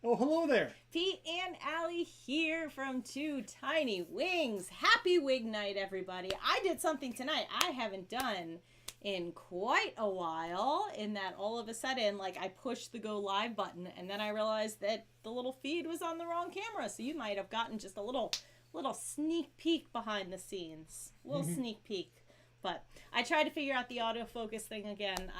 Oh, hello there. Pete and Allie here from Two Tiny Wings. Happy Wig Night, everybody. I did something tonight I haven't done in quite a while, in that all of a sudden, like, I pushed the go live button and then I realized that the little feed was on the wrong camera. So you might have gotten just a little sneak peek behind the scenes. A little sneak peek. But I tried to figure out the autofocus thing again.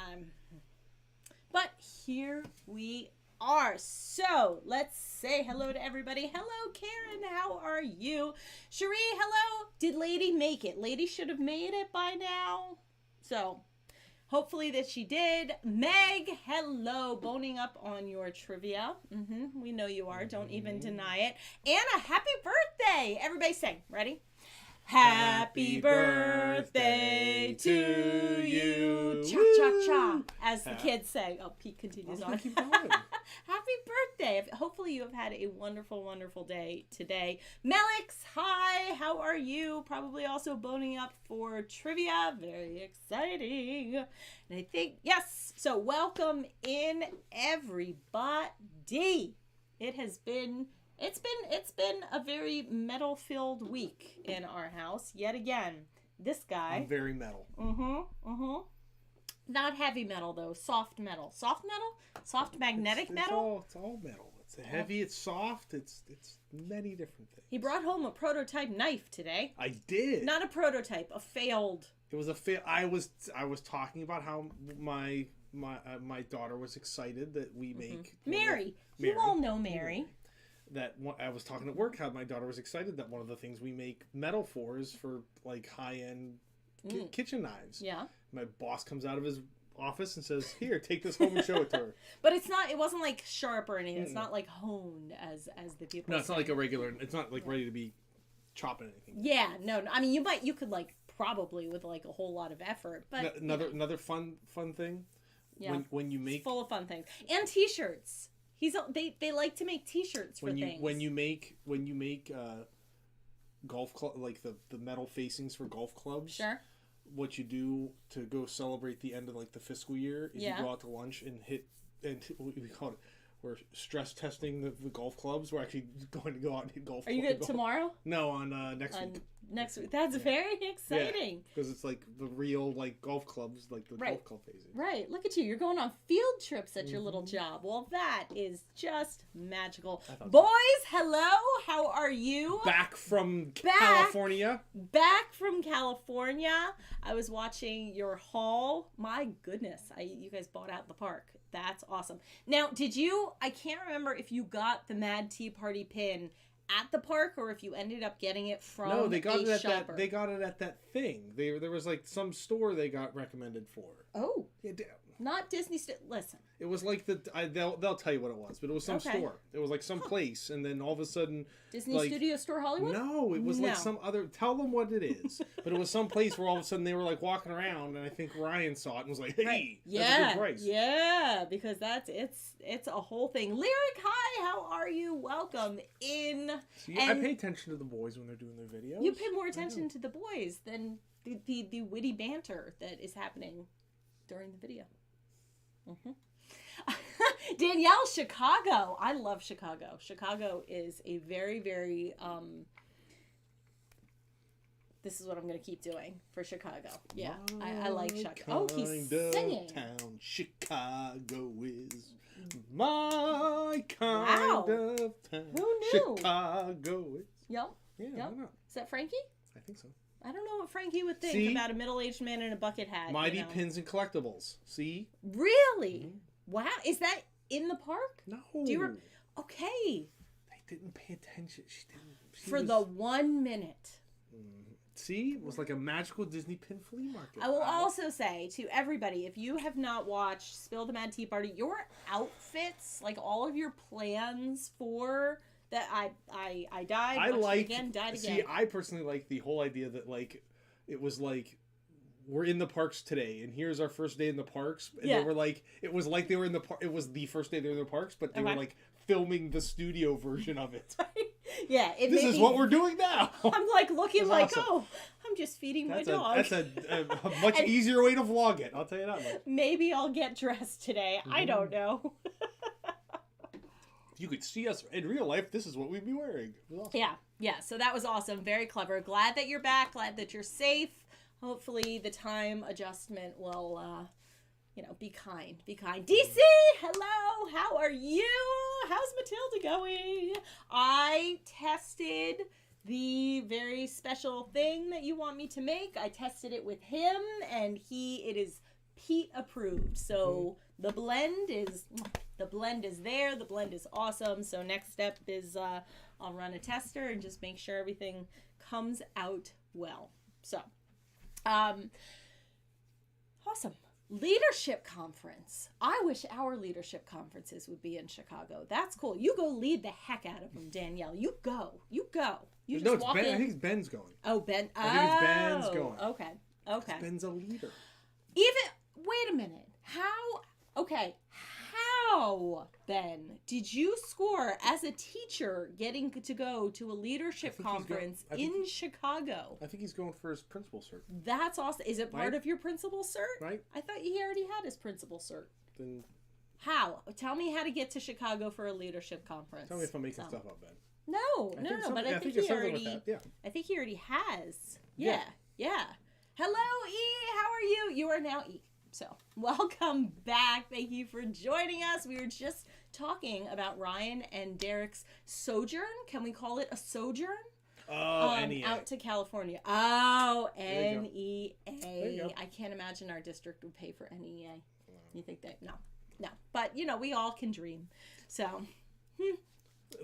But here we are. So let's say hello to everybody. Hello, Karen. How are you? Cherie, hello. Did Lady make it? Lady should have made it by now. So hopefully that she did. Meg, hello. Boning up on your trivia. We know you are. Don't even deny it. Anna, happy birthday. Everybody sing. Ready? Happy birthday to you. Cha-cha-cha, as the kids say. Oh, Pete continues on. Keep going. Happy birthday. Hopefully you have had a wonderful, wonderful day today. Melix, hi. How are you? Probably also boning up for trivia. Very exciting. And I think, yes. So welcome in, everybody. It's been a very metal-filled week in our house. Yet again, this guy. I'm very metal. Not heavy metal, though. Soft metal. Soft metal? Soft magnetic metal? It's all metal. It's heavy, it's soft, it's many different things. He brought home a prototype knife today. I did. Not a prototype, a failed. It was a fail. I was talking about how my daughter was excited that we make Mary. You all know Mary. I was talking at work how my daughter was excited that one of the things we make metal for is for like high-end kitchen knives. Yeah. My boss comes out of his office and says, "Here, take this home and show it to her." But it wasn't like sharp or anything. It's not like honed as the people No, it's say. not like a regular, it's not like ready to be chopping anything. Yeah, no. I mean, you could like probably with like a whole lot of effort, but Another fun thing. Yeah. When you make, it's full of fun things. And t-shirts. They like to make t-shirts for things. When you make golf club, like the metal facings for golf clubs. Sure. What you do to go celebrate the end of like the fiscal year is you go out to lunch and what we call it. We're stress testing the golf clubs. We're actually going to go out and hit golf. Are you good tomorrow? No, on next week. Next week. That's very exciting. Because it's like the real like golf clubs, like the golf club phasing. Right. Look at you. You're going on field trips at your little job. Well, that is just magical. Boys, hello. How are you? Back from California. Back from California. I was watching your haul. My goodness. You guys bought out the park. That's awesome. Now, I can't remember if you got the Mad Tea Party pin at the park or if you ended up getting it from No, they got it at shopper. they got it at that thing. There was like some store they got recommended for. Oh. Yeah, not Disney. Listen. It was like they'll tell you what it was, but it was some store. It was like some place, and then all of a sudden Disney Studio Store Hollywood. No, it was like some other. Tell them what it is, but it was some place where all of a sudden they were like walking around, and I think Ryan saw it and was like, "Hey, that's a good price." Yeah, because it's a whole thing. Lyric, hi, how are you? Welcome in. See, I pay attention to the boys when they're doing their videos. You pay more attention to the boys than the witty banter that is happening during the video. Danielle, Chicago. I love Chicago. Chicago is a very, very this is what I'm going to keep doing for Chicago. Yeah, I like Chicago. Oh, he's singing. Town Chicago is my kind of town. Who knew? Chicago is. Yep. Yeah, yep. Why not? Is that Frankie? I think so. I don't know what Frankie would think about a middle-aged man in a bucket hat. Mighty Pins and Collectibles. See? Really? Wow. Is that in the park? No. Okay. I didn't pay attention. She didn't. For the 1 minute. See? It was like a magical Disney pin flea market. I will also say to everybody, if you have not watched Spill the Mad Tea Party, your outfits, like all of your plans for... That I died. Died again. See, I personally like the whole idea that like it was like we're in the parks today, and here's our first day in the parks. And they were like, it was like they were in the park. It was the first day they were in the parks, but they were like filming the studio version of it. Yeah, this is what we're doing now. I'm like looking like, awesome. Oh, I'm just feeding my dog. That's a much easier way to vlog it. I'll tell you that much. Maybe I'll get dressed today. I don't know. you could see us in real life, this is what we'd be wearing. Awesome. Yeah. So that was awesome. Very clever. Glad that you're back. Glad that you're safe. Hopefully the time adjustment will, be kind. Be kind. DC, hello. How are you? How's Matilda going? I tested the very special thing that you want me to make. I tested it with him, and it is Pete approved. So the blend is there. The blend is awesome. So next step is I'll run a tester and just make sure everything comes out well. So awesome. Leadership conference. I wish our leadership conferences would be in Chicago. That's cool. You go lead the heck out of them, Danielle. You go. You just walk in. I think it's Ben's going. Oh, Ben. I think it's Ben's going. Okay. Ben's a leader. Wait a minute. How, Ben, did you score as a teacher getting to go to a leadership conference in Chicago? I think he's going for his principal cert. That's awesome. Is it part of your principal cert? Right. I thought he already had his principal cert. Then how? Tell me how to get to Chicago for a leadership conference. Tell me if I'm making stuff up, Ben. No, but I think he already. Yeah. I think he already has. Yeah. Hello, E. How are you? You are now E. So, welcome back. Thank you for joining us. We were just talking about Ryan and Derek's sojourn. Can we call it a sojourn? Oh, NEA. Out to California. Oh, NEA. I can't imagine our district would pay for NEA. You think that? No. But, we all can dream. So,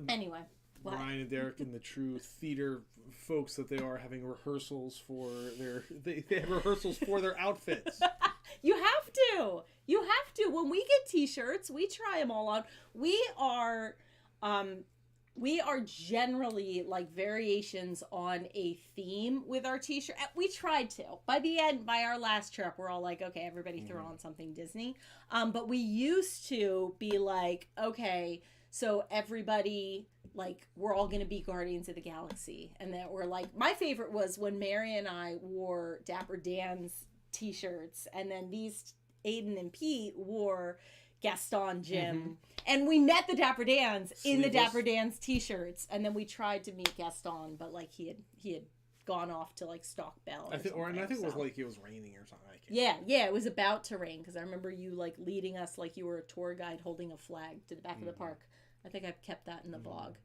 anyway. What? Ryan and Derek and the true theater folks that they are having rehearsals for they have rehearsals for their outfits. You have to. When we get t-shirts, we try them all on. We are generally like variations on a theme with our t-shirt. We tried to. By our last trip, we're all like, okay, everybody throw on something Disney. But we used to be like, okay, so everybody, like, we're all going to be Guardians of the Galaxy. And then we're like, my favorite was when Mary and I wore Dapper Dan's t-shirts. And then these, Aiden and Pete, wore Gaston Jim. And we met the Dapper Dans in the Dapper Dans t-shirts. And then we tried to meet Gaston, but, like, he had gone off to, like, stalk Belle. I think it was like it was raining or something. Yeah, it was about to rain. Because I remember you, like, leading us like you were a tour guide holding a flag to the back of the park. I think I've kept that in the blog.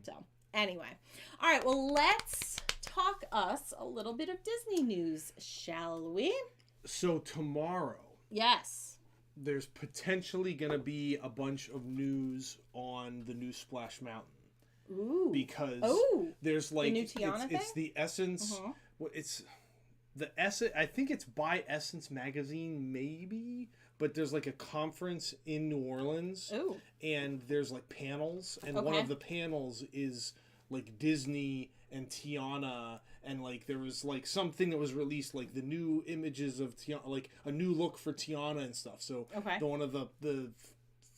So, anyway. All right, well, let's talk us a little bit of Disney news, shall we? So, tomorrow. Yes. There's potentially going to be a bunch of news on the new Splash Mountain. Ooh. Because there's, like, the new Tiana thing? It's the Essence. It's the Essence. I think it's by Essence Magazine, maybe. But there's, like, a conference in New Orleans. Ooh. And there's, like, panels. And one of the panels is, like, Disney and Tiana. And, like, there was, like, something that was released, like, the new images of Tiana, like, a new look for Tiana and stuff. So, one of the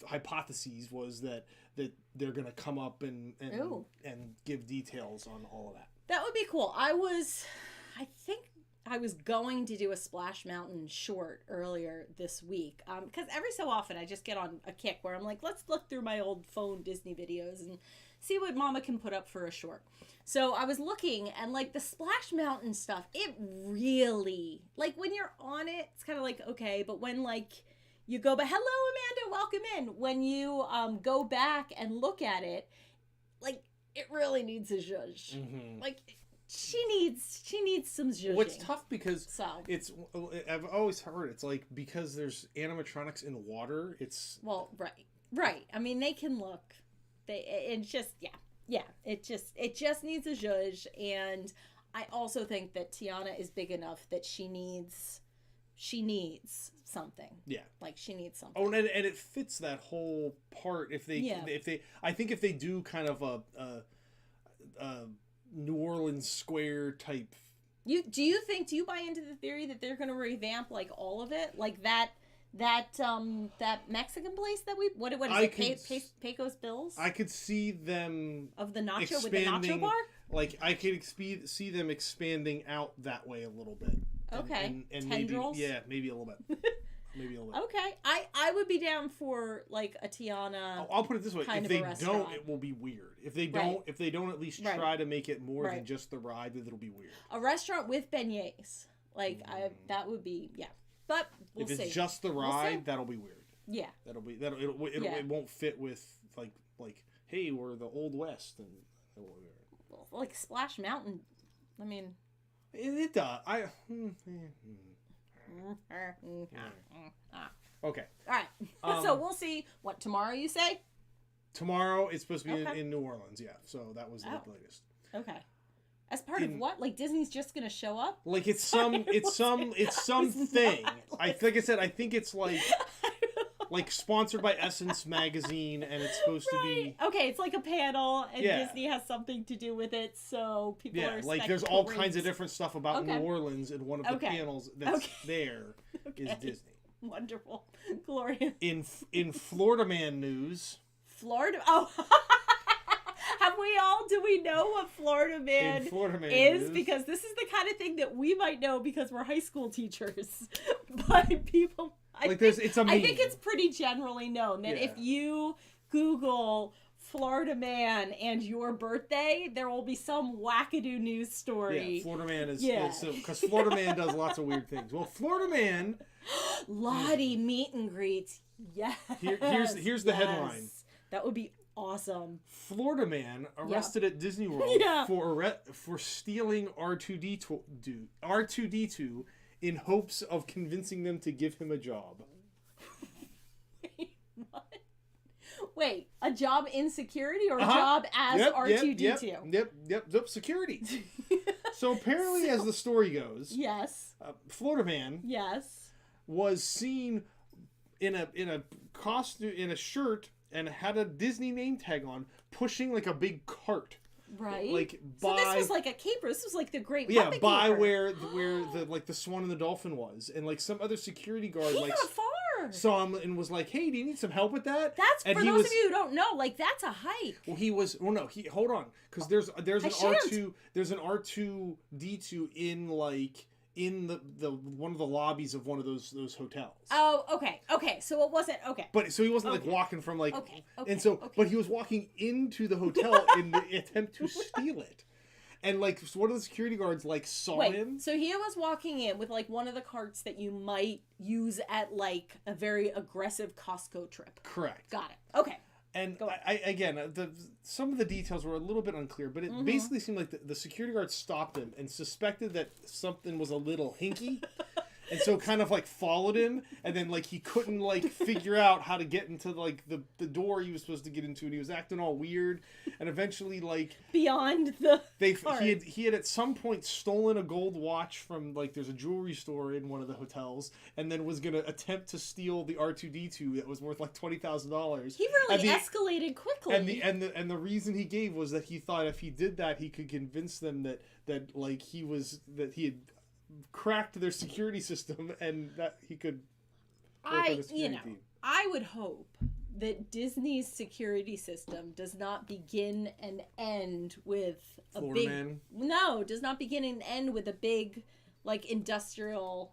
hypotheses was that they're going to come up and give details on all of that. That would be cool. I think I was going to do a Splash Mountain short earlier this week because every so often I just get on a kick where I'm like, let's look through my old phone Disney videos and see what Mama can put up for a short. So I was looking and like the Splash Mountain stuff, it really, like when you're on it, it's kind of like, okay, but when like you go back, hello Amanda, welcome in. When you go back and look at it, like it really needs a zhuzh. Like she needs some zhuzhing. Well, it's tough because I've always heard it's like because there's animatronics in water, it's right. I mean, they can look. It just needs a zhuzh, and I also think that Tiana is big enough that she needs something. Yeah, like she needs something. Oh, and it fits that whole part. If they do kind of a New Orleans Square type. Do you buy into the theory that they're going to revamp like all of it, like that Mexican place that what is it? Pecos Bills. I could see them of the nacho with the nacho bar. Like I could see them expanding out that way a little bit. Okay, and tendrils. Maybe a little bit. maybe a little. Okay, I would be down for like a Tiana. I'll put it this way: kind if of they a restaurant. don't, it will be weird. If they don't, if they don't at least try to make it more than just the ride, then it'll be weird. A restaurant with beignets, like that would be But we'll see. If it's just the ride, that'll be weird. Yeah, it won't fit with like hey, we're the Old West and like Splash Mountain. I mean, it does. Okay. All right. So we'll see what tomorrow you say. Tomorrow it's supposed to be in New Orleans. Yeah. So that was the latest. Okay. As part of what? Like Disney's just gonna show up? Like it's something. Like I said, I think it's like sponsored by Essence magazine, and it's supposed to be okay. It's like a panel, and Disney has something to do with it, so people are like there's all kinds of different stuff about New Orleans, and one of the panels that's there is Disney. Wonderful, glorious. In Florida Man news, Florida. Oh. Do we know what Florida Man is? News. Because this is the kind of thing that we might know because we're high school teachers. But people, I think it's pretty generally known that if you Google Florida Man and your birthday, there will be some wackadoo news story. Yeah, Florida Man is because Florida Man does lots of weird things. Well, Florida Man, Lottie meet and greets. Yes. Here's the headline. That would be awesome. Florida Man arrested at Disney World for stealing R2D2 in hopes of convincing them to give him a job. Wait, what? Wait, a job in security or a job as R2D2? Yep, security. So apparently, as the story goes, Florida Man was seen in a costume, in a shirt, and had a Disney name tag on, pushing like a big cart. Right. So this was like a caper. This was like the Great Muppet by caper. where the Swan and the Dolphin was, and like some other security guard got far. saw him and was like, "Hey, do you need some help with that?" That's for those of you who don't know. Like that's a hike. Well, hold on, because there's an R2D2 in the one of the lobbies of one of those hotels. Oh, okay. So it wasn't But so he wasn't like walking from but he was walking into the hotel in the attempt to steal it. And like one of the security guards saw him. So he was walking in with like one of the carts that you might use at like a very aggressive Costco trip. Correct. Got it. Okay. And some of the details were a little bit unclear, but it basically seemed like the security guard stopped him and suspected that something was a little hinky. And so kind of followed him, and then he couldn't figure out how to get into the door he was supposed to get into, and he was acting all weird, and eventually beyond the he had at some point stolen a gold watch from there's a jewelry store in one of the hotels, and then was gonna attempt to steal the R2D2 that was worth $20,000. He really escalated quickly. And the reason he gave was that he thought if he did that he could convince them that he had cracked their security system and that he could work on the security team. I would hope that Disney's security system does not begin and end with does not begin and end with a big industrial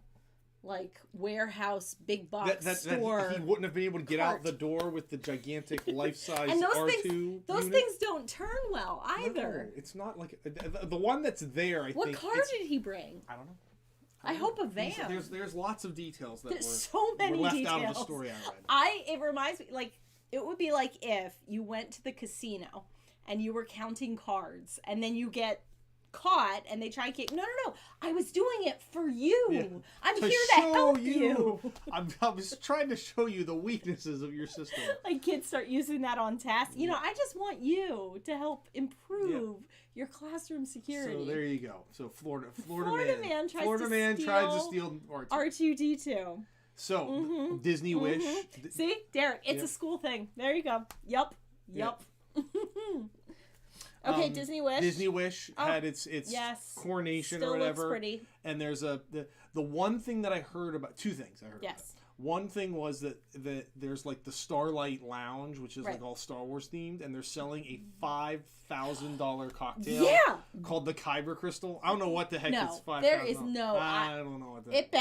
warehouse big box store. That he wouldn't have been able to get out the door with the gigantic life-size and R2 those things don't turn well either. No, it's not the one that's there. What car did he bring? I don't know. I hope a van. There's lots of details that so many were left details out of the story I read. It reminds me it would be like if you went to the casino and you were counting cards and then you get caught and they try and get no I was doing it for you. Yeah. I'm here to help you. I was trying to show you the weaknesses of your system. Kids start using that on tasks. I just want you to help improve your classroom security. So there you go. So Florida Man tried to steal R2D2. So Disney Wish. See, Derek, it's a school thing. There you go. Yup. Okay, Disney Wish. Disney Wish had its coronation or whatever. Looks pretty. And there's the one thing that I heard about, two things I heard about. One thing was that there's like the Starlight Lounge, which is like all Star Wars themed, and they're selling a $5,000 cocktail called the Kyber Crystal. I don't know what the heck it's $5,000. There is no. I don't know what that. It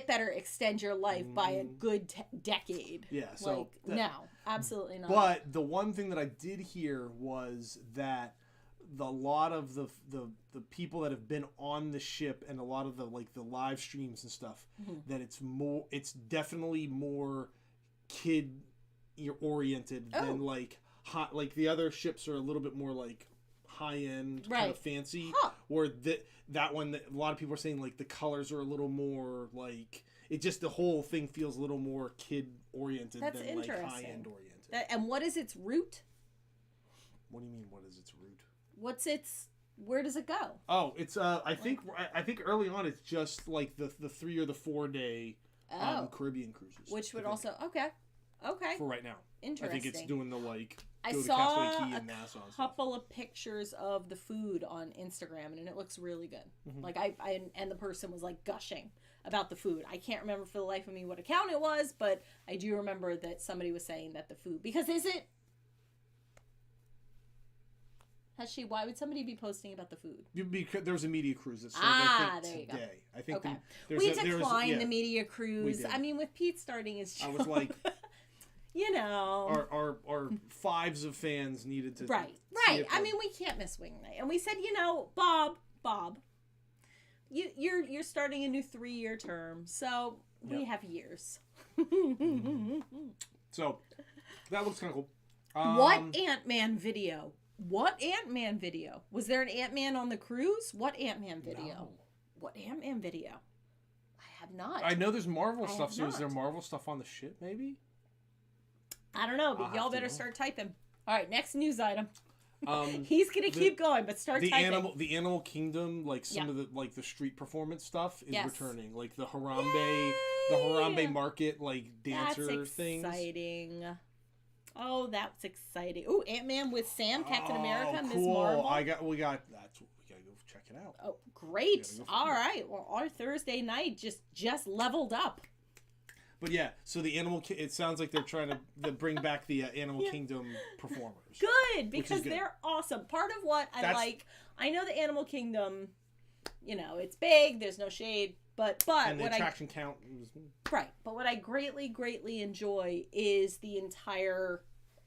better extend your life by a good decade. Yeah. So no, absolutely not. But the one thing that I did hear was that a lot of the people that have been on the ship and a lot of the live streams and stuff, that it's definitely more kid oriented than like the other ships are a little bit more like high end, kind of fancy. Or that one that a lot of people are saying like the colors are a little more like the whole thing feels a little more kid oriented than like high end oriented. And what is its route? What do you mean? What is its route? Where does it go? Oh, it's I think early on it's just like the 3 or the 4 day Caribbean cruises, which would also okay for right now. Interesting. I think it's doing the like. I saw a couple of pictures of the food on Instagram, and it looks really good. Like I and the person was like gushing about the food. I can't remember for the life of me what account it was, but I do remember that somebody was saying that the food, because why would somebody be posting about the food? Because there was a media cruise that started there you today. Go. I think okay. We declined the media cruise. I mean, with Pete starting his show. I was like, you know, our fives of fans needed to right. I mean, we can't miss Wing Night, and we said, you know, Bob, you're starting a new 3-year term, so we have years. So that looks kind of cool. What Ant-Man video? Was there an Ant-Man on the cruise? What Ant-Man video? No. What Ant-Man video? I have not. I know there's Marvel stuff, so is there Marvel stuff on the ship, maybe? I don't know, but y'all better start typing. All right, next news item. He's going to keep going, but start typing. The Animal Kingdom, like some of the street performance stuff is returning. Like the Harambe Market, like dancer things. That's exciting. Oh, that's exciting. Oh, Ant-Man with Sam, Captain America, cool. Ms. Marvel. We gotta go check it out. Oh, great. All right. Well, our Thursday night just leveled up. But yeah, so it sounds like they're trying to bring back the Animal Kingdom performers. Good, because they're awesome. Part of what I know the Animal Kingdom, you know, it's big, there's no shade, but and the attraction count was... Right, but what I greatly enjoy is the entire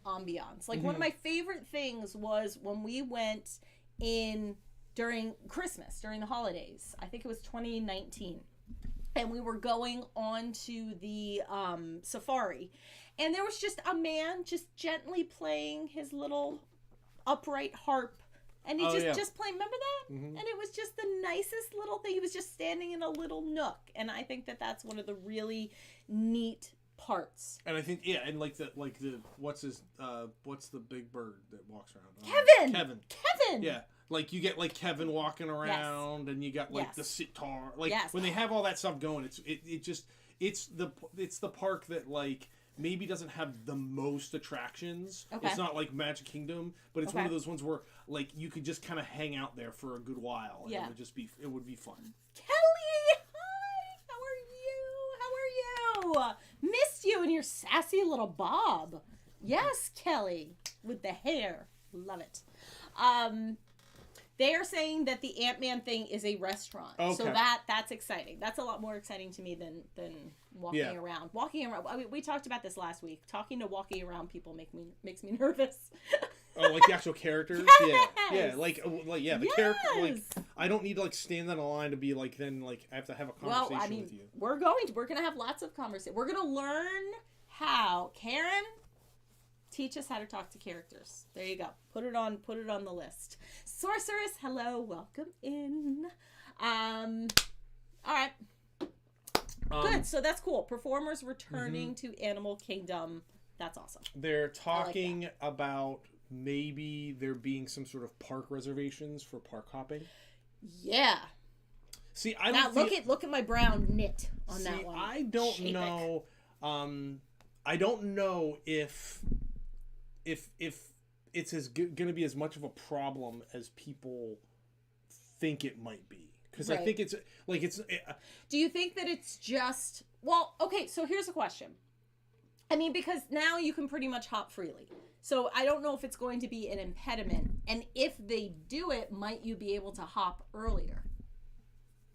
ambiance. Like one of my favorite things was when we went in during Christmas, during the holidays. I think it was 2019. And we were going on to the safari. And there was just a man just gently playing his little upright harp. And he just playing, remember that? And it was just the nicest little thing. He was just standing in a little nook. And I think that that's one of the really neat parts. And I think, and like the what's the big bird that walks around? Kevin! Yeah. Like you get like Kevin walking around and you got like the sitar. Like when they have all that stuff going, it's the park that like maybe doesn't have the most attractions. Okay. It's not like Magic Kingdom, but it's one of those ones where like you could just kind of hang out there for a good while. And it would be fun. Kelly, hi. How are you? Missed you and your sassy little bob. Yes, Kelly, with the hair. Love it. They are saying that the Ant-Man thing is a restaurant. Okay. So that's exciting. That's a lot more exciting to me than walking around. Walking around. I mean, we talked about this last week. Talking to walking around people makes me nervous. Oh, like the actual characters? Yes! Yeah. The character. Like, I don't need to like stand on a line to be like, then like I have to have a conversation with you. We're gonna have lots of conversation. We're gonna learn how. Karen, teach us how to talk to characters. There you go. Put it on the list. Sorceress, hello, welcome in. All right. Good. So that's cool. Performers returning to Animal Kingdom. That's awesome. They're talking about maybe there being some sort of park reservations for park hopping. Yeah. See, look at my brown knit on that one. I don't know. I don't know if it's going to be as much of a problem as people think it might be. because I think it's like it's. Do you think that it's just okay? So here's a question. I mean, because now you can pretty much hop freely. So I don't know if it's going to be an impediment. And if they do it, might you be able to hop earlier?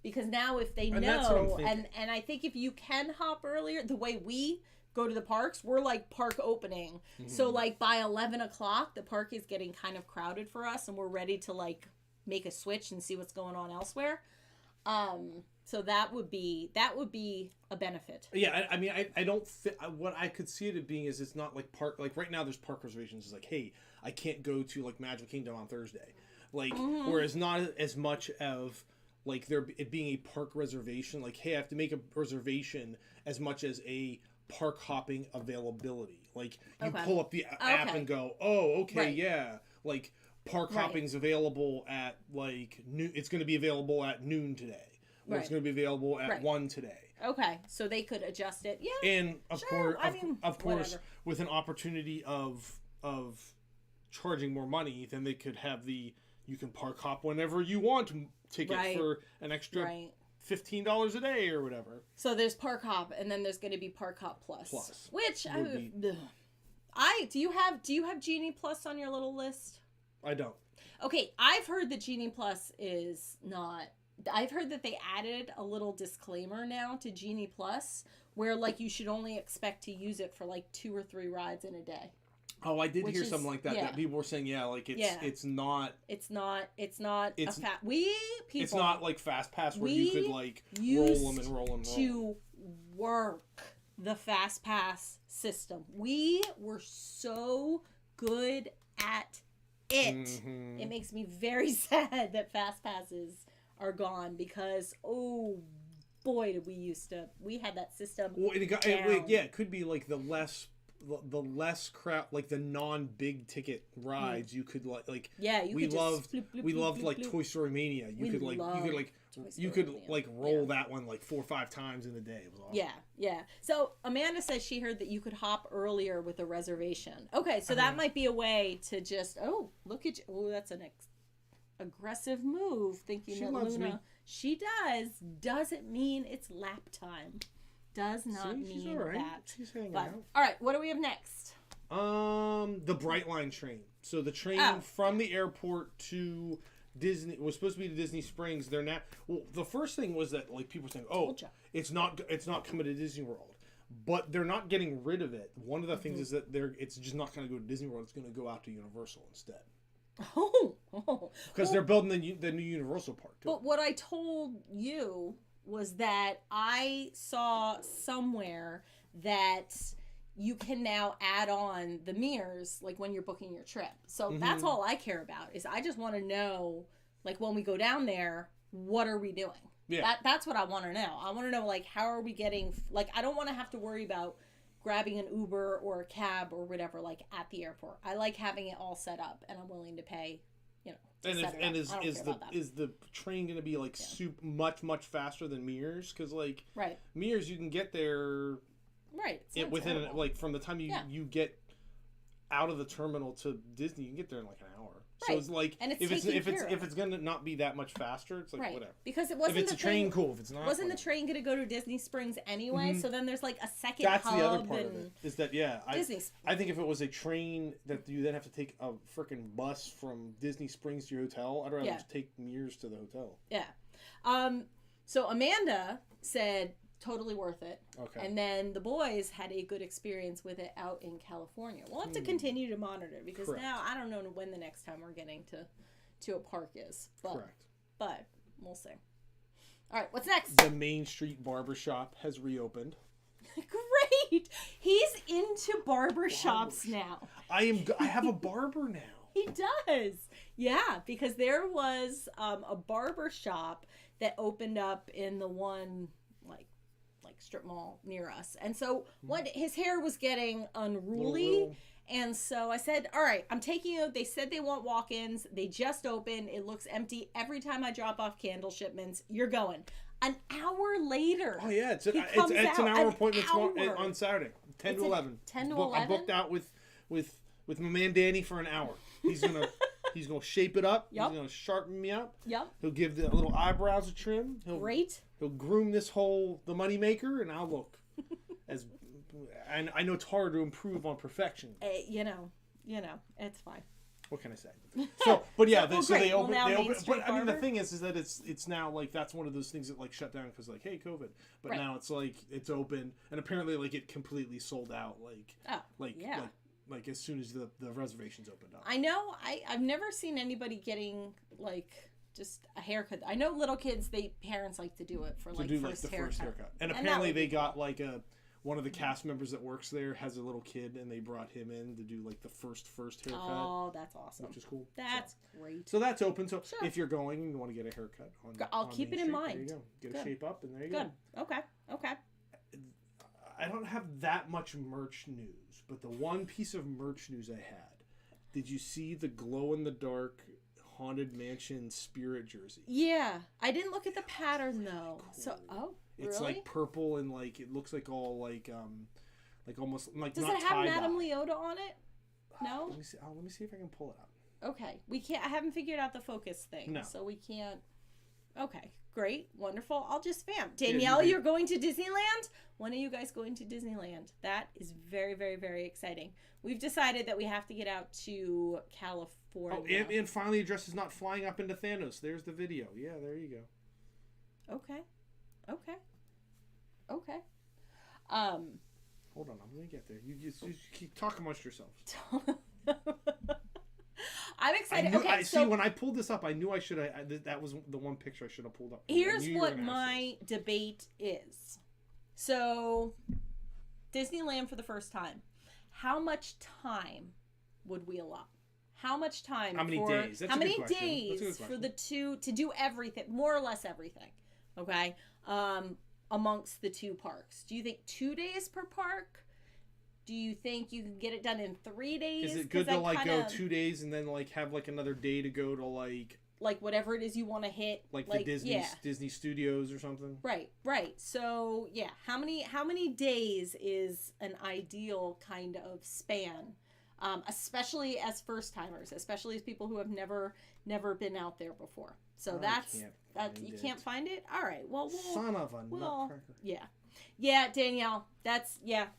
Because now if they know, and I think if you can hop earlier, the way we go to the parks, we're like park opening. So like by 11 o'clock, the park is getting kind of crowded for us and we're ready to like make a switch and see what's going on elsewhere. So that would be a benefit. Yeah, I mean, I don't what I could see it being is it's not like park, like right now there's park reservations. It's like, hey, I can't go to like Magic Kingdom on Thursday. Like, whereas not as much of like it being a park reservation, like, hey, I have to make a reservation as much as a park hopping availability. Like, you pull up the app and go, oh, okay, yeah. Like, park hopping's available at like noon. It's going to be available at noon today. Or it's going to be available at 1 today. Okay, so they could adjust it. Yeah. And of course, with an opportunity of charging more money, then they could have you can park hop whenever you want ticket for an extra $15 a day or whatever. So there's park hop, and then there's going to be park hop plus. Which do you have Genie Plus on your little list? I don't. Okay, I've heard that Genie Plus is not. I've heard that they added a little disclaimer now to Genie Plus where like you should only expect to use it for like 2 or 3 rides in a day. Oh, I did hear something like that. Yeah. That people were saying, like it's not like Fast Pass where you could like roll them. To work the Fast Pass system, we were so good at it. It makes me very sad that Fast Passes are gone because oh boy did we had that system. Well, it could be like the less crowd, like the non-big ticket rides. You could we loved like Toy Story Mania. You could roll that one like 4 or 5 times in a day. It was awesome. Yeah. So Amanda says she heard that you could hop earlier with a reservation. Okay, so that might be a way to just look at you. Oh, that's an aggressive move, thinking she that loves Luna me. She doesn't mean it's lap time. Does not mean that. She's hanging out. All right, what do we have next? The Brightline train. So the train from the airport to Disney was supposed to be to Disney Springs. They're now. Well, the first thing was that like people were saying, "Oh, it's not coming to Disney World," but they're not getting rid of it. One of the things is that it's just not going to go to Disney World. It's going to go out to Universal instead. Because they're building the new Universal Park too. But what I told you was that I saw somewhere that you can now add on the mirrors like when you're booking your trip. So that's all I care about is I just want to know like when we go down there, what are we doing? Yeah. That's what I want to know. I want to know like how are we getting like I don't want to have to worry about grabbing an Uber or a cab or whatever like at the airport. I like having it all set up and I'm willing to pay, is the train going to be like much faster than Mears? Because like Mears you can get there within like from the time you get out of the terminal to Disney, you can get there in like an hour. So it's like if it's gonna not be that much faster, it's like whatever. Because it wasn't if it's a train, cool. If it's not, wasn't the train gonna go to Disney Springs anyway? So then there's like a second. That's hub the other part of it. Is that Disney. I think if it was a train that you then have to take a freaking bus from Disney Springs to your hotel, I'd rather just take Mears to the hotel. Yeah. So Amanda said totally worth it. Okay. And then the boys had a good experience with it out in California. We'll have to continue to monitor because now I don't know when the next time we're getting to a park is. But we'll see. All right, what's next? The Main Street Barber Shop has reopened. Great. He's into barber shops now. I have a barber now. He does. Yeah, because there was a barber shop that opened up in the one like strip mall near us. And so his hair was getting unruly. And so I said, all right, I'm taking you. They said they want walk-ins. They just opened. It looks empty. Every time I drop off candle shipments, you're going. An hour later. Oh, yeah. It's an hour appointment on Saturday, 10 to 11. 10 to 11? I booked out with my man Danny for an hour. He's going to He's going to shape it up. Yep. He's going to sharpen me up. Yep. He'll give the little eyebrows a trim. Great. He'll groom the moneymaker, and I'll look as... And I know it's hard to improve on perfection. You know, it's fine. What can I say? So, but yeah, so they open. Well, they open. But I mean, the Barber? thing is that it's now like that's one of those things that like shut down because like, hey, COVID. But now it's like it's open, and apparently like it completely sold out. Like as soon as the reservations opened up. I know. I've never seen anybody getting like just a haircut. I know little kids. Parents like to do it for like first haircut. And apparently they got like one of the cast members that works there has a little kid, and they brought him in to do like the first haircut. Oh, that's awesome. Which is cool. That's great. So that's open. So if you're going and you want to get a haircut, I'll keep it in mind. There you go. Get a shape up, and there you go. Good. Okay. I don't have that much merch news, but the one piece of merch news I had. Did you see the glow in the dark Haunted Mansion spirit jersey? Yeah, I didn't look at the pattern though. Cool. So it's really? like purple and like it looks like all like almost like Does not it have tie-dye. Madame Leota on it? No. Let me see if I can pull it out. Okay, we can't. I haven't figured out the focus thing, so we can't. Okay, great, wonderful. I'll just spam. Danielle, you're going to Disneyland? When are you guys going to Disneyland? That is very, very, very exciting. We've decided that we have to get out to California. Oh, and finally, Dress is not flying up into Thanos. There's the video. Yeah, there you go. Okay. Hold on, I'm gonna get there. You keep talking amongst yourselves. I'm excited. See, when I pulled this up, I knew I should have. That was the one picture I should have pulled up. Here's what my debate is. So, Disneyland for the first time. How much time would we allot? How much time? How many days? That's how a good many question. days for the two to do everything, more or less everything? Okay. Amongst the two parks, do you think 2 days per park? Do you think you can get it done in 3 days? Is it good to like go 2 days and then like have like another day to go to like whatever it is you want to hit, like the Disney Studios or something? Right. So yeah, how many days is an ideal kind of span? Especially as first timers, especially as people who have never been out there before. So you can't find it. All right. Well, son of a nutcracker. Yeah, Danielle.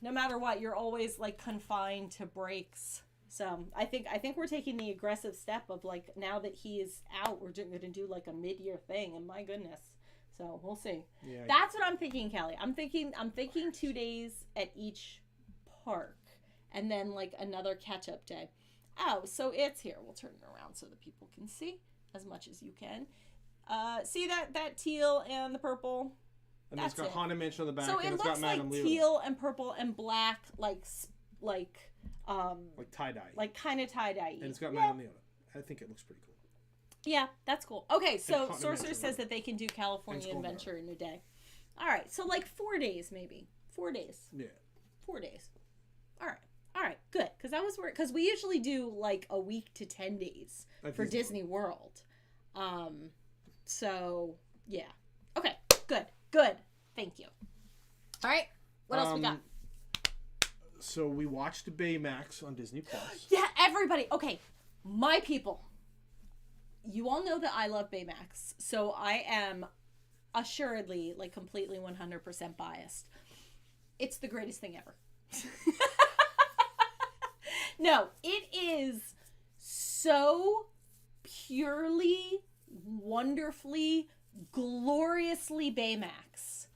No matter what, you're always like confined to breaks. So I think we're taking the aggressive step of like now that he is out, we're going to do like a mid-year thing. And my goodness. So we'll see. Yeah, that's what I'm thinking, Kelly. I'm thinking 2 days at each park. And then like another catch-up day. Oh, so it's here. We'll turn it around so that people can see as much as you can. See that teal and the purple? And it's got Haunted Mansion on the back. So and it looks like teal and purple and black, like tie-dye. Like kind of tie-dye. And it's got Madame Leota. I think it looks pretty cool. Yeah, that's cool. Okay, so Sorcerer says that they can do California Adventure in a day. All right, so like 4 days maybe. 4 days. Yeah. 4 days. All right, good. Because I was worried. Because we usually do like a week to 10 days for Disney World. So yeah. Okay. Good. Thank you. All right. What else we got? So we watched Baymax on Disney Plus. Yeah, everybody. Okay, my people. You all know that I love Baymax, so I am assuredly like completely 100% biased. It's the greatest thing ever. No, it is so purely, wonderfully, gloriously Baymax.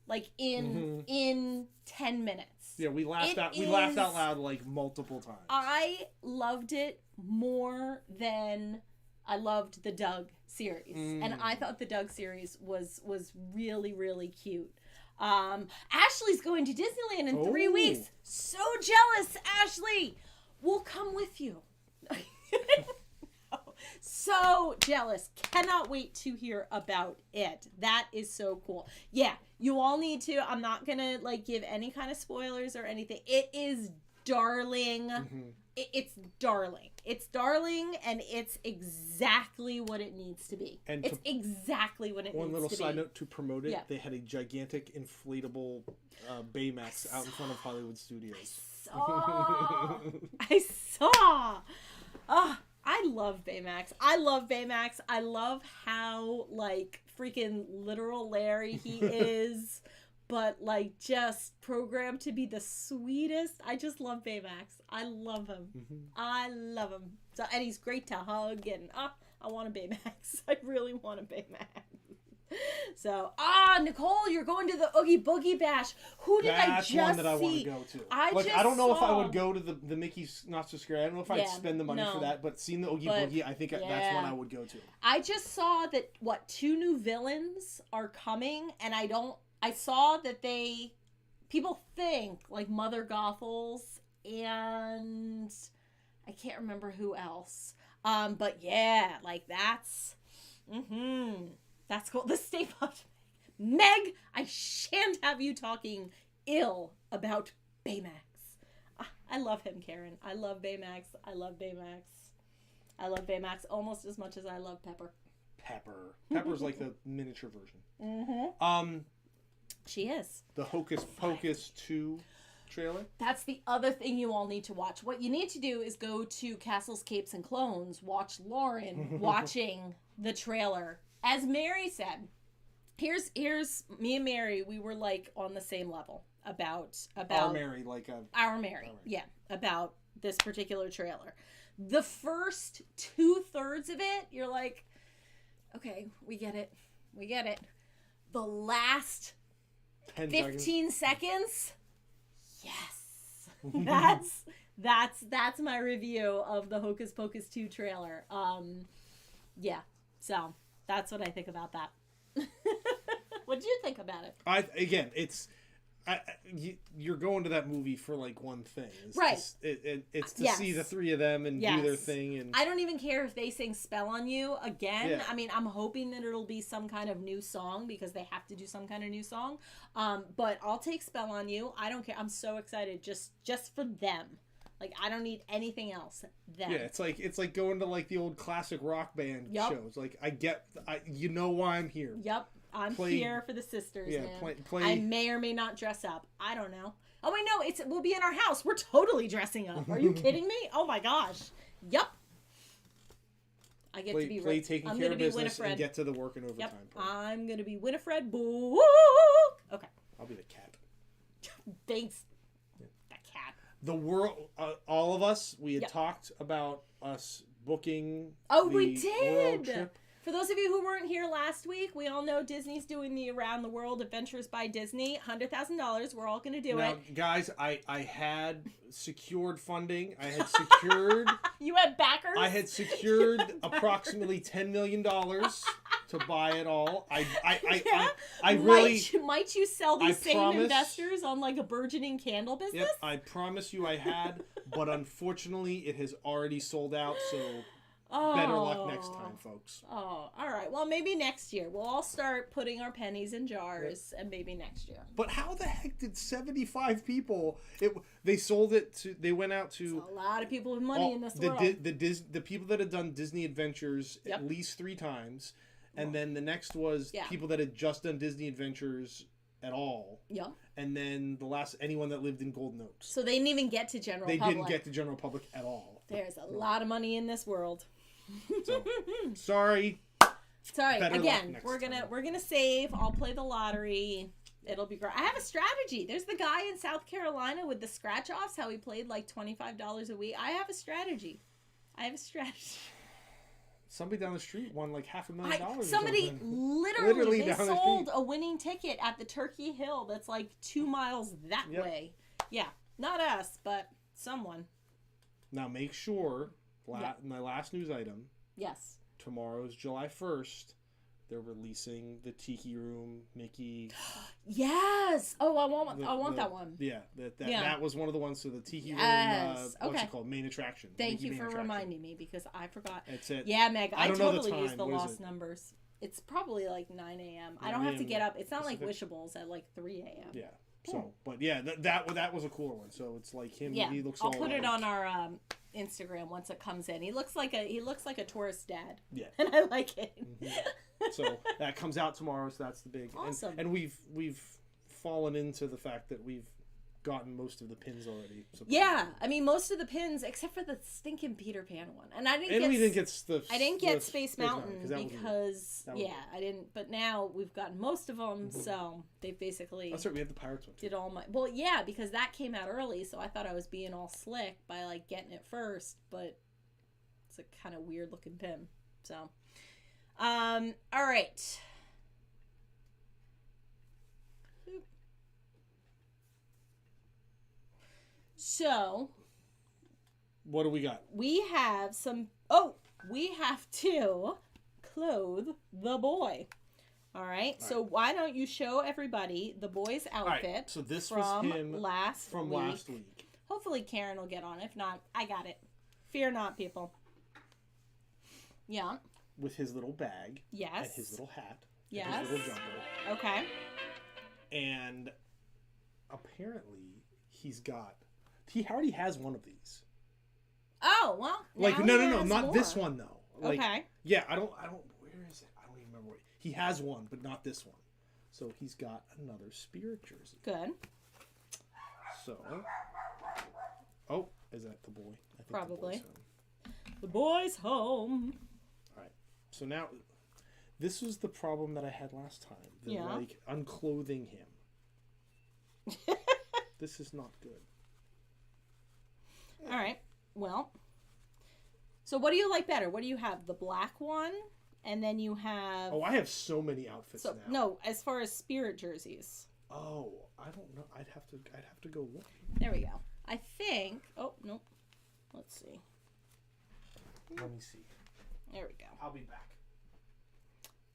Like in 10 minutes. Yeah, we laughed out loud like multiple times. I loved it more than I loved the Doug series. And I thought the Doug series was really, really cute. Ashley's going to Disneyland in 3 weeks. So jealous, Ashley. We'll come with you. So jealous. Cannot wait to hear about it. That is so cool. Yeah, you all need to. I'm not going to like give any kind of spoilers or anything. It is darling. It's darling. It's darling, and it's exactly what it needs to be. And it's exactly what it needs to be. One little side note to promote it, they had a gigantic inflatable Baymax out in front of Hollywood Studios. I saw. I love Baymax. I love Baymax. I love how, like, freaking literal Larry he is, but, like, just programmed to be the sweetest. I just love Baymax. I love him. I love him. So, and he's great to hug, and I want a Baymax. I really want a Baymax. So, Nicole, you're going to the Oogie Boogie Bash. Who did I just see? That's one that I want to go to. I don't know if I would go to the Mickey's Not So Scary. I don't know if I'd spend the money for that, but seeing the Oogie Boogie, I think that's one I would go to. I just saw that, 2 new villains are coming, and I saw that people think, like, Mother Gothels, and I can't remember who else. But yeah, like, that's cool. The Stay Puft Meg, I shan't have you talking ill about Baymax. I love him, Karen. I love Baymax. I love Baymax. I love Baymax almost as much as I love Pepper. Pepper's like the miniature version. She is. The Hocus Pocus 2 trailer. That's the other thing you all need to watch. What you need to do is go to Castles, Capes, and Clones, watch Lauren watching the trailer. As Mary said, here's me and Mary, we were, like, on the same level about our Mary, our Mary, about this particular trailer. The first 2/3 of it, you're like, okay, we get it. The last 15 seconds, yes. That's my review of the Hocus Pocus 2 trailer. So that's what I think about that. What did you think about it? You're going to that movie for, like, one thing. It's to see the 3 of them and do their thing. And I don't even care if they sing Spell on You again. Yeah. I mean, I'm hoping that it'll be some kind of new song because they have to do some kind of new song. But I'll take Spell on You. I don't care. I'm so excited just for them. Like, I don't need anything else. Them. Yeah, it's like going to, like, the old classic rock band shows. Like, you know why I'm here. Yep. I'm here for the sisters, man. I may or may not dress up. I don't know. Oh, wait, no. We'll be in our house. We're totally dressing up. Are you kidding me? Oh, my gosh. Yep. I get to be taking care of business and get to the work and overtime. Yep. I'm going to be Winifred. Boo. Okay. I'll be the cat. Thanks. Yeah. The cat. The world, all of us, we had talked about us booking we did. World trip. For those of you who weren't here last week, we all know Disney's doing the Around the World Adventures by Disney. $100,000. We're all going to do it. Now, guys, I had secured funding. I had secured... You had backers? I had secured approximately $10 million to buy it all. I really... Might you sell these same investors on, like, a burgeoning candle business? Yep, I promise you I had, but unfortunately it has already sold out, so... Better luck next time, folks. Oh, all right. Well, maybe next year. We'll all start putting our pennies in jars, and maybe next year. But how the heck did 75 people... They sold it to... They went out to... There's a lot of people with money in this world. The people that had done Disney Adventures at least 3 times. And then the next was people that had just done Disney Adventures at all. Yeah. And then the last... Anyone that lived in Golden Oaks. So they didn't even get to general public. They didn't get to general public at all. There's a lot of money in this world. So, sorry. Again, we're gonna save. I'll play the lottery. It'll be great. I have a strategy. There's the guy in South Carolina with the scratch offs. How he played like $25 a week. I have a strategy. Somebody down the street won like $500,000. Somebody literally they sold a winning ticket at the Turkey Hill. That's like 2 miles that way. Yeah, not us, but someone. Now make sure. My last news item. Yes. Tomorrow's July 1st. They're releasing the Tiki Room Mickey. Yes. Oh, I want that one. Yeah, that was one of the ones. So the Tiki Room. What's it called? Main attraction. Thank you for reminding me because I forgot. That's it. Yeah, Meg. I totally used the lost numbers. It's probably like 9 a.m. I don't have to get up. It's not like Wishables at like 3 a.m. Yeah. So, but yeah, that was a cooler one. So it's like him. Yeah. He looks. I'll put it on our Instagram once it comes in. He looks like a tourist dad. Yeah. And I like it. Mm-hmm. So that comes out tomorrow. So that's the big. Awesome. And we've fallen into the fact that we've gotten most of the pins already. Yeah, I mean most of the pins except for the stinking Peter Pan one, and I didn't get Space Mountain because I didn't. But now we've gotten most of them, so they've basically. That's right. We have the Pirates one too. Did all my because that came out early, so I thought I was being all slick by like getting it first, but it's a kind of weird looking pin. So, all right. So, what do we got? We have to clothe the boy. All right. So why don't you show everybody the boy's outfit? All right. So this was him last week. Hopefully Karen will get on. If not, I got it. Fear not, people. Yeah. With his little bag. Yes. And his little hat. Yes. And his little jumper. Okay. And apparently he already has one of these. Oh, well. Like no, not more. this one though. Like, okay. Yeah, I don't where is it? I don't even remember. He has one, but not this one. So he's got another Spirit jersey. Good. So is that the boy? I think probably. The boy's home. All right. So now this was the problem that I had last time. Like unclothing him. This is not good. All right. Well, so what do you like better? What do you have? The black one, and then you have. Oh, I have so many outfits now. No, as far as Spirit jerseys. Oh, I don't know. I'd have to go look. There we go. I think. Oh nope. Let's see. Let me see. There we go. I'll be back.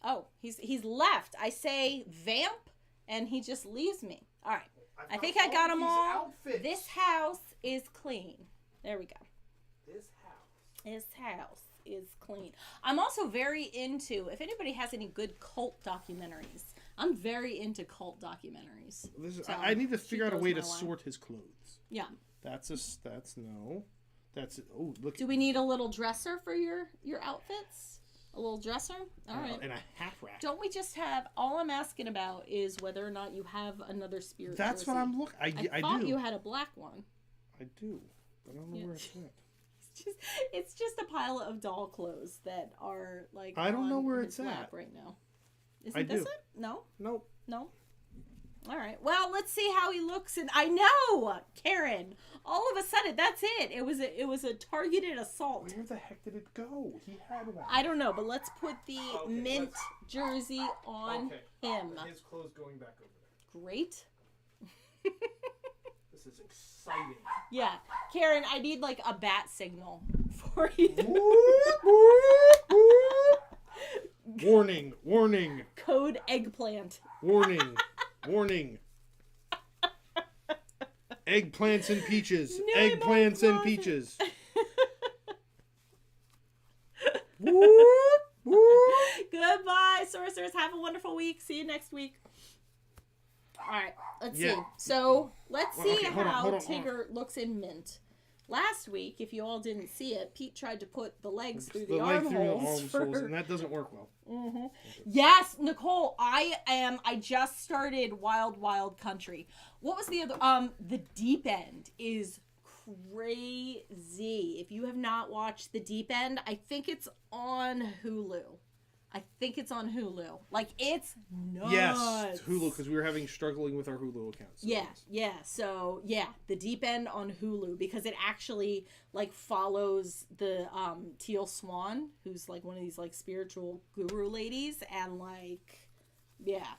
Oh, he's left. I say vamp, and he just leaves me. All right. I think I got them all. Outfits. This house is clean. There we go. This house is clean. I'm also very into, if anybody has any good cult documentaries, I'm very into cult documentaries. I need to figure out a way to sort his clothes. Yeah. Oh, look. Do we need a little dresser for your outfits? A little dresser? All right. And a hat rack. Don't we just have, all I'm asking about is whether or not you have another Spirit That's jersey. what I'm looking. I thought do. you had a black one. I do. I don't know where it's at. It's just a pile of doll clothes that are like. I don't know where it's at right now. Isn't this it? No. Nope. No. All right. Well, let's see how he looks. And I know, Karen. All of a sudden, that's it. It was a targeted assault. Where the heck did it go? He had one. I don't know, but let's put the mint jersey on him. His clothes going back over there. Great. This is exciting. Yeah, Karen, I need like a bat signal for you. Warning, warning. Code eggplant. Warning, warning. Eggplants and peaches. Eggplants and peaches. Goodbye, sorcerers. Have a wonderful week. See you next week. All right, let's see. So let's see how Tigger looks in mint. Last week, if you all didn't see it, Pete tried to put the legs through the armholes, and that doesn't work well. Mm-hmm. Yes, Nicole, I just started Wild Wild Country. What was the other? The Deep End is crazy. If you have not watched The Deep End, I think it's on Hulu. Like, it's nuts. Yes, Hulu, because we were struggling with our Hulu accounts. So, The Deep End on Hulu, because it actually, like, follows the Teal Swan, who's, like, one of these, like, spiritual guru ladies, and, like, yeah.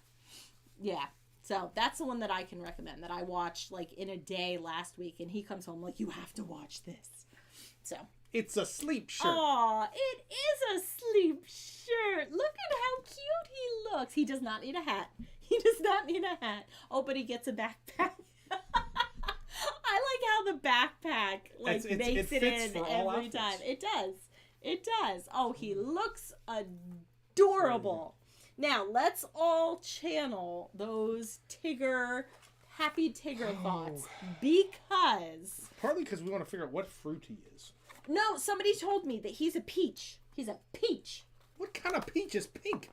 So, that's the one that I can recommend, that I watched, like, in a day last week, and he comes home like, you have to watch this. So... It's a sleep shirt. Aw, it is a sleep shirt. Look at how cute he looks. He does not need a hat. Oh, but he gets a backpack. I like how the backpack makes it in every time. It does. Oh, he looks adorable. Now, let's all channel those happy Tigger thoughts. Because... Partly because we want to figure out what fruit he is. No, somebody told me that he's a peach. He's a peach. What kind of peach is pink?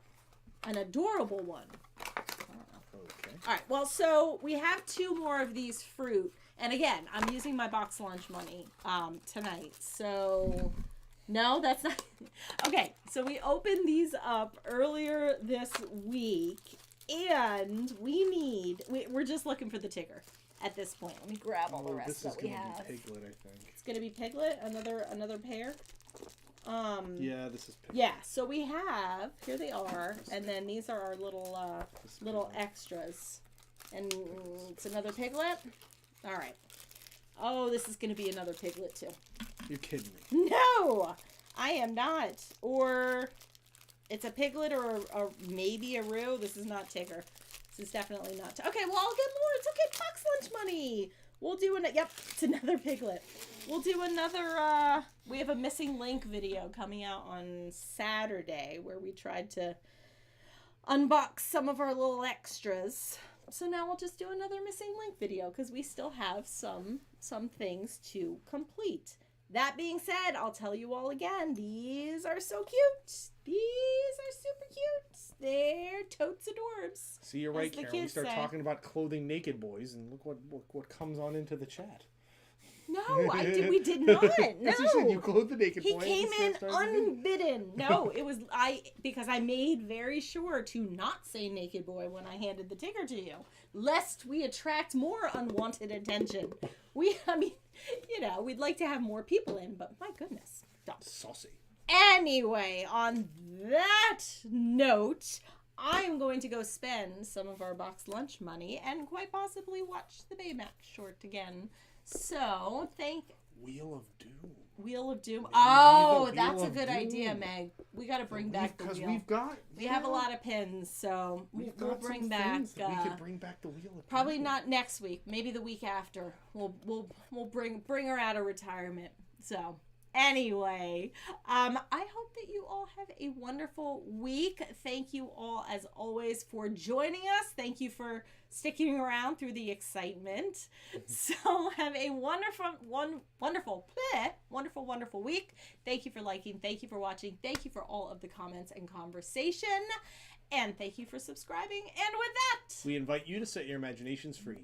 An adorable one. Okay. All right. Well, so we have 2 more of these fruit. And again, I'm using my box lunch money tonight. So, no, that's not. Okay. So we opened these up earlier this week. And we're just looking for the ticker at this point. Let me grab all the rest that we have. This is going to be Piglet, I think. It's going to be Piglet? Another pair? Yeah, this is Piglet. Yeah, so we have, here they are, and then these are our little extras. And it's another Piglet? All right. Oh, this is going to be another Piglet, too. You're kidding me. No, I am not. Or it's a Piglet or maybe a Roo. This is not Tigger. This is definitely not. Okay, well, I'll get more. It's okay. Box lunch money. We'll do yep, it's another Piglet. We'll do another, we have a missing link video coming out on Saturday where we tried to unbox some of our little extras. So now we'll just do another missing link video because we still have some things to complete. That being said, I'll tell you all again, these are so cute. These are super cute. They're totes adorbs. See, you're right, Carol. We start talking about clothing naked boys, and look what comes on into the chat. No, we did not. No. You said you clothed the naked boy. He came in unbidden. No, it was because I made very sure to not say naked boy when I handed the ticker to you, lest we attract more unwanted attention. We'd like to have more people in, but my goodness. Stop. Saucy. Anyway, on that note, I'm going to go spend some of our box lunch money and quite possibly watch the Baymax short again. So, Wheel of Doom. Wheel of Doom. Oh, that's a good idea, Meg. We got to bring back the wheel. Because we have a lot of pins, so we'll bring back. We could bring back the Wheel of Doom. Probably not next week. Maybe the week after. We'll bring her out of retirement. So. Anyway, I hope that you all have a wonderful week. Thank you all, as always, for joining us. Thank you for sticking around through the excitement. So have a wonderful week. Thank you for liking. Thank you for watching. Thank you for all of the comments and conversation. And thank you for subscribing. And with that, we invite you to set your imaginations free.